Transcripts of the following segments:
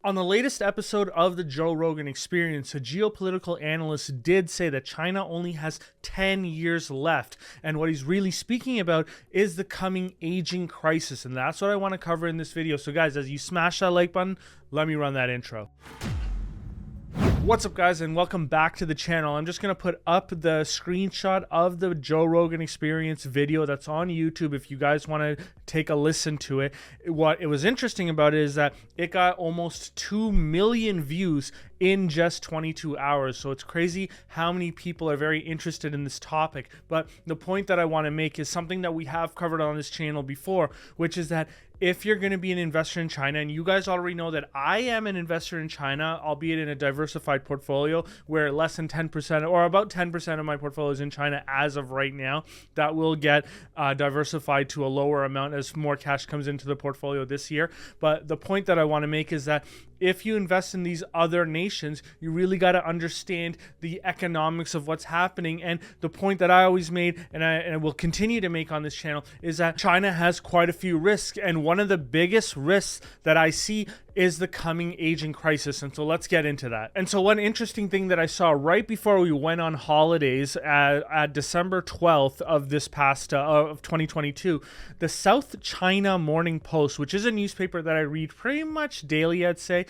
On the latest episode of the Joe Rogan Experience, a geopolitical analyst did say that China only has 10 years left. And what he's really speaking about is the coming aging crisis. And that's what I want to cover in this video. So guys, as you smash that like button, let me run that intro. What's up guys, and welcome back to the channel. I'm just going to put up the screenshot of the Joe Rogan Experience video that's on YouTube if you guys want to take a listen to it. What it was interesting about it is that it got almost 2 million views in just 22 hours. So it's crazy how many people are very interested in this topic. But the point that I want to make is something that we have covered on this channel before, which is that if you're going to be an investor in China, and you guys already know that I am an investor in China, albeit in a diversified portfolio where less than 10% or about 10% of my portfolio is in China as of right now, that will get diversified to a lower amount as more cash comes into the portfolio this year. But the point that I want to make is that if you invest in these other nations, you really got to understand the economics of what's happening. And the point that I always made, and I will continue to make on this channel, is that China has quite a few risks. And one of the biggest risks that I see is the coming aging crisis. And so let's get into that. And so one interesting thing that I saw right before we went on holidays at December 12th of this past of 2022, the South China Morning Post, which is a newspaper that I read pretty much daily, I'd say,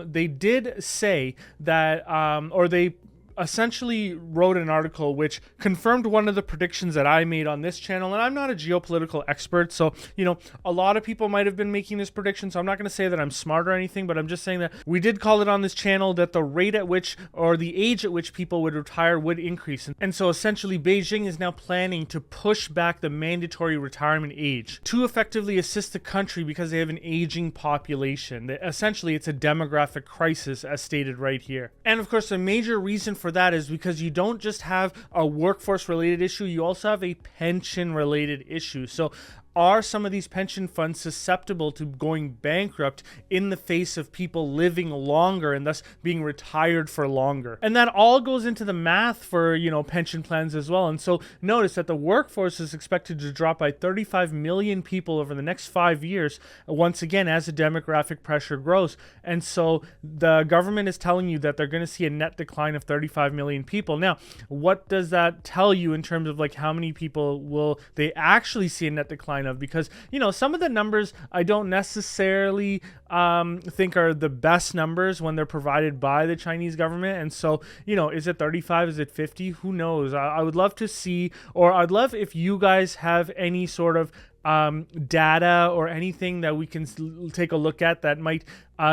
they did say that, or they essentially wrote an article which confirmed one of the predictions that I made on this channel. And I'm not a geopolitical expert, so a lot of people might have been making this prediction, so I'm not going to say that I'm smart or anything, but I'm just saying that we did call it on this channel that the rate at which, or the age at which people would retire would increase. And so essentially Beijing is now planning to push back the mandatory retirement age to effectively assist the country because they have an aging population. Essentially it's a demographic crisis, as stated right here. And of course, a major reason for that is because you don't just have a workforce related issue, you also have a pension related issue. So are some of these pension funds susceptible to going bankrupt in the face of people living longer and thus being retired for longer? And that all goes into the math for, pension plans as well. And so notice that the workforce is expected to drop by 35 million people over the next 5 years, once again, as the demographic pressure grows. And so the government is telling you that they're going to see a net decline of 35 million people. Now, what does that tell you in terms of like how many people will they actually see a net decline of? Because some of the numbers I don't necessarily think are the best numbers when they're provided by the Chinese government. And so is it 35, is it 50? Who knows? I would love to see, or I'd love if you guys have any sort of data or anything that we can take a look at that might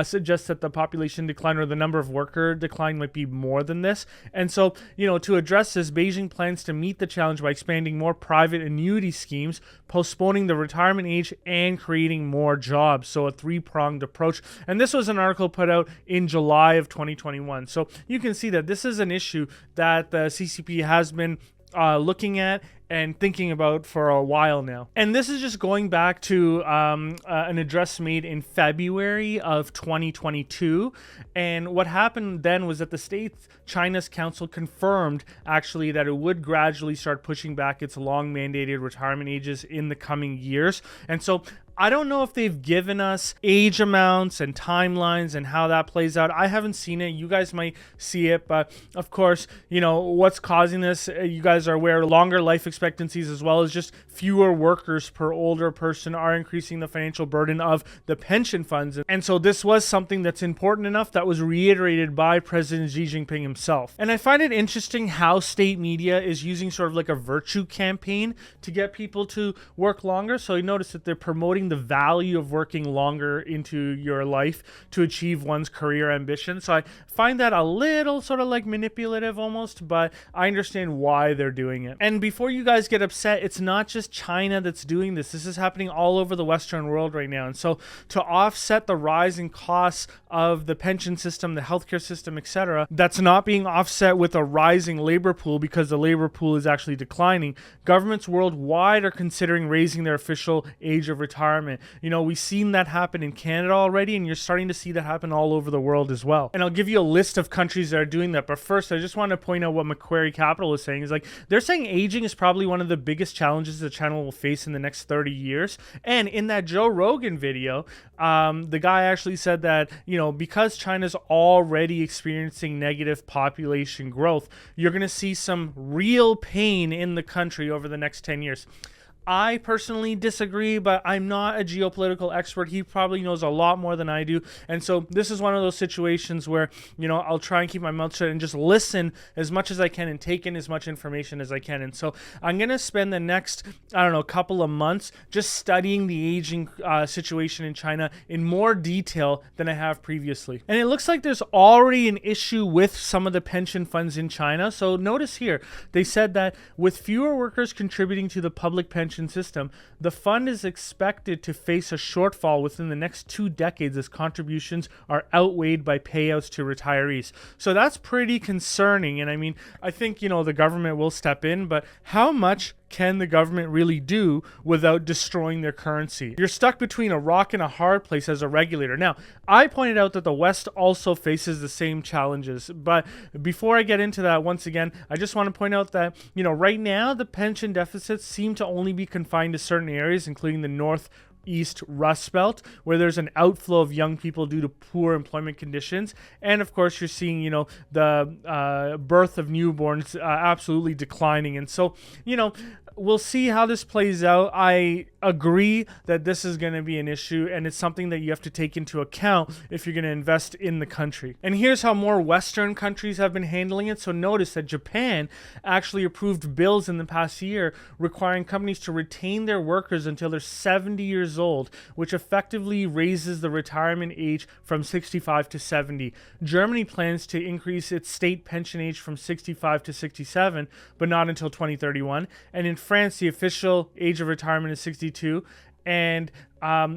suggest that the population decline or the number of worker decline might be more than this. And so, to address this, Beijing plans to meet the challenge by expanding more private annuity schemes, postponing the retirement age, and creating more jobs. So a three-pronged approach. And this was an article put out in July of 2021. So you can see that this is an issue that the CCP has been looking at and thinking about for a while now. And this is just going back to an address made in February of 2022. And what happened then was that the state China's council confirmed actually that it would gradually start pushing back its long mandated retirement ages in the coming years. And so I don't know if they've given us age amounts and timelines and how that plays out. I haven't seen it. You guys might see it, but of course, what's causing this, you guys are aware, longer life expectancies as well as just fewer workers per older person are increasing the financial burden of the pension funds. And so this was something that's important enough that was reiterated by President Xi Jinping himself. And I find it interesting how state media is using sort of like a virtue campaign to get people to work longer. So you notice that they're promoting the value of working longer into your life to achieve one's career ambition. So I find that a little sort of like manipulative almost, but I understand why they're doing it. And before you guys get upset, it's not just China that's doing this. This is happening all over the Western world right now. And so to offset the rising costs of the pension system, the healthcare system, etc., that's not being offset with a rising labor pool because the labor pool is actually declining. Governments worldwide are considering raising their official age of retirement retirement. We've seen that happen in Canada already, and you're starting to see that happen all over the world as well. And I'll give you a list of countries that are doing that. But first, I just want to point out what Macquarie Capital is saying. Is like they're saying aging is probably one of the biggest challenges the channel will face in the next 30 years. And in that Joe Rogan video, the guy actually said that, because China's already experiencing negative population growth, you're going to see some real pain in the country over the next 10 years. I personally disagree, but I'm not a geopolitical expert. He probably knows a lot more than I do. And so this is one of those situations where, I'll try and keep my mouth shut and just listen as much as I can and take in as much information as I can. And so I'm going to spend the next, couple of months just studying the aging situation in China in more detail than I have previously. And it looks like there's already an issue with some of the pension funds in China. So notice here, they said that with fewer workers contributing to the public pension system, the fund is expected to face a shortfall within the next 2 decades as contributions are outweighed by payouts to retirees. So that's pretty concerning. And I think, the government will step in, but how much can the government really do without destroying their currency? You're stuck between a rock and a hard place as a regulator. Now, I pointed out that the West also faces the same challenges, but before I get into that, once again, I just want to point out that, right now the pension deficits seem to only be confined to certain areas, including the Northeast Rust Belt, where there's an outflow of young people due to poor employment conditions. And of course, you're seeing, the birth of newborns absolutely declining. And so, we'll see how this plays out. I agree that this is going to be an issue, and it's something that you have to take into account if you're going to invest in the country. And here's how more Western countries have been handling it. So notice that Japan actually approved bills in the past year requiring companies to retain their workers until they're 70 years old, which effectively raises the retirement age from 65 to 70. Germany plans to increase its state pension age from 65 to 67, but not until 2031. And in France, the official age of retirement is 62. And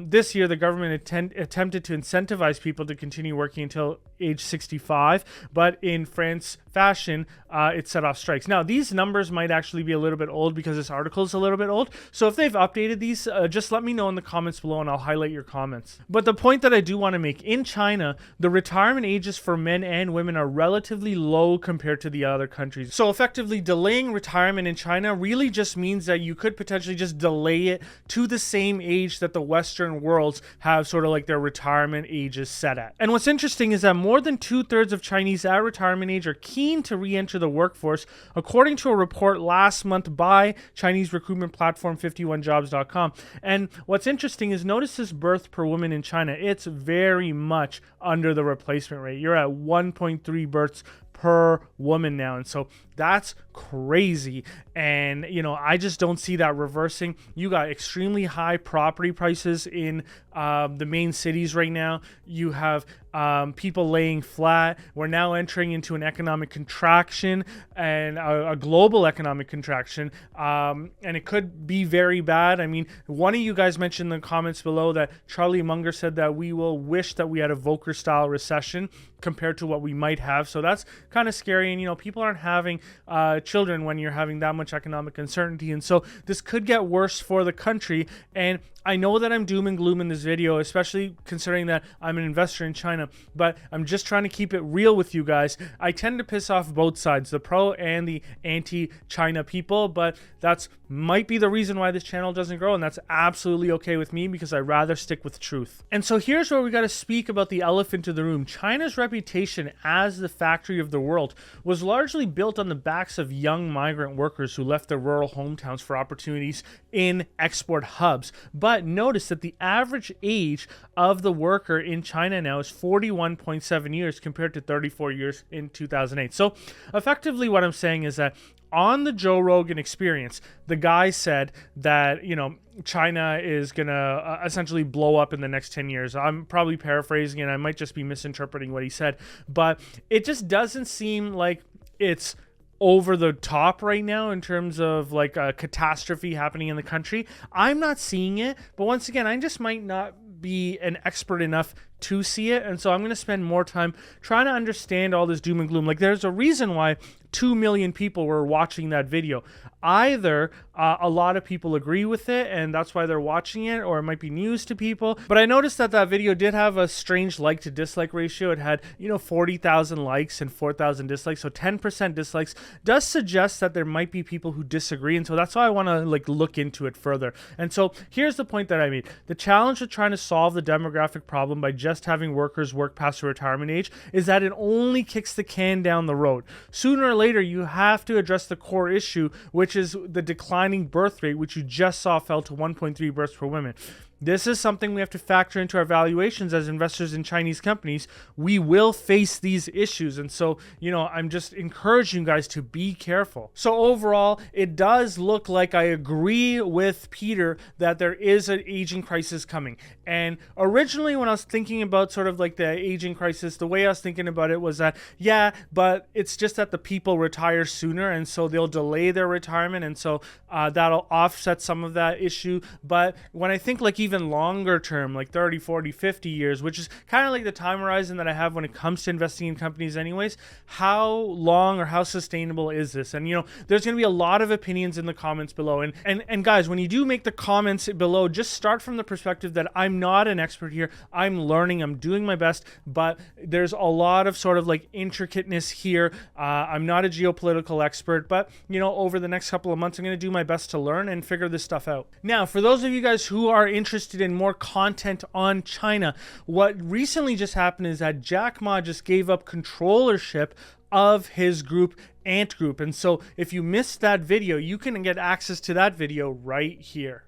this year, the government attempted to incentivize people to continue working until age 65, but in France fashion, it set off strikes. Now, these numbers might actually be a little bit old because this article is a little bit old. So if they've updated these, just let me know in the comments below and I'll highlight your comments. But the point that I do want to make, in China, the retirement ages for men and women are relatively low compared to the other countries. So effectively, delaying retirement in China really just means that you could potentially just delay it to the same age that the Western worlds have sort of like their retirement ages set at. And what's interesting is that more than 2/3 of Chinese at retirement age are keen to re-enter the workforce, according to a report last month by Chinese recruitment platform 51jobs.com. And what's interesting is notice this birth per woman in China. It's very much under the replacement rate. You're at 1.3 births per woman now. And so that's crazy. And, I just don't see that reversing. You got extremely high property prices in the main cities right now. You have people laying flat. We're now entering into an economic contraction and a global economic contraction. And it could be very bad. One of you guys mentioned in the comments below that Charlie Munger said that we will wish that we had a Volcker style recession compared to what we might have. So that's kind of scary. And, people aren't having children when you're having that much economic uncertainty. And so this could get worse for the country. And I know that I'm doom and gloom in this video, especially considering that I'm an investor in China, but I'm just trying to keep it real with you guys. I tend to piss off both sides, the pro and the anti-China people, but that's might be the reason why this channel doesn't grow, and that's absolutely okay with me because I'd rather stick with truth. And so here's where we got to speak about the elephant in the room. China's reputation as the factory of the world was largely built on the backs of young migrant workers who left their rural hometowns for opportunities in export hubs. But notice that the average age of the worker in China now is 41.7 years compared to 34 years in 2008. So effectively what I'm saying is that on the Joe Rogan Experience, the guy said that, China is going to essentially blow up in the next 10 years. I'm probably paraphrasing and I might just be misinterpreting what he said, but it just doesn't seem like it's over the top right now in terms of like a catastrophe happening in the country. I'm not seeing it, but once again, I just might not be an expert enough to see it. And so I'm going to spend more time trying to understand all this doom and gloom. Like, there's a reason why 2 million people were watching that video. Either a lot of people agree with it and that's why they're watching it, or it might be news to people. But I noticed that that video did have a strange like to dislike ratio. It had, 40,000 likes and 4,000 dislikes. So 10% dislikes does suggest that there might be people who disagree. And so that's why I want to look into it further. And so here's the point that I made. The challenge with trying to solve the demographic problem by just having workers work past the retirement age is that it only kicks the can down the road. Sooner or later, you have to address the core issue, which is the declining birth rate, which you just saw fell to 1.3 births per woman. This is something we have to factor into our valuations as investors in Chinese companies. We will face these issues. And so, I'm just encouraging you guys to be careful. So overall, it does look like I agree with Peter that there is an aging crisis coming. And originally when I was thinking about sort of like the aging crisis, the way I was thinking about it was that, yeah, but it's just that the people retire sooner and so they'll delay their retirement. And so that'll offset some of that issue. But when I think even longer term, like 30, 40, 50 years, which is kind of like the time horizon that I have when it comes to investing in companies anyways, how long or how sustainable is this? And there's going to be a lot of opinions in the comments below. And guys, when you do make the comments below, just start from the perspective that I'm not an expert here. I'm learning, I'm doing my best, but there's a lot of sort of intricateness here. I'm not a geopolitical expert, but over the next couple of months, I'm going to do my best to learn and figure this stuff out. Now, for those of you guys who are interested in more content on China, what recently just happened is that Jack Ma just gave up controllership of his group, Ant Group. And so if you missed that video, you can get access to that video right here.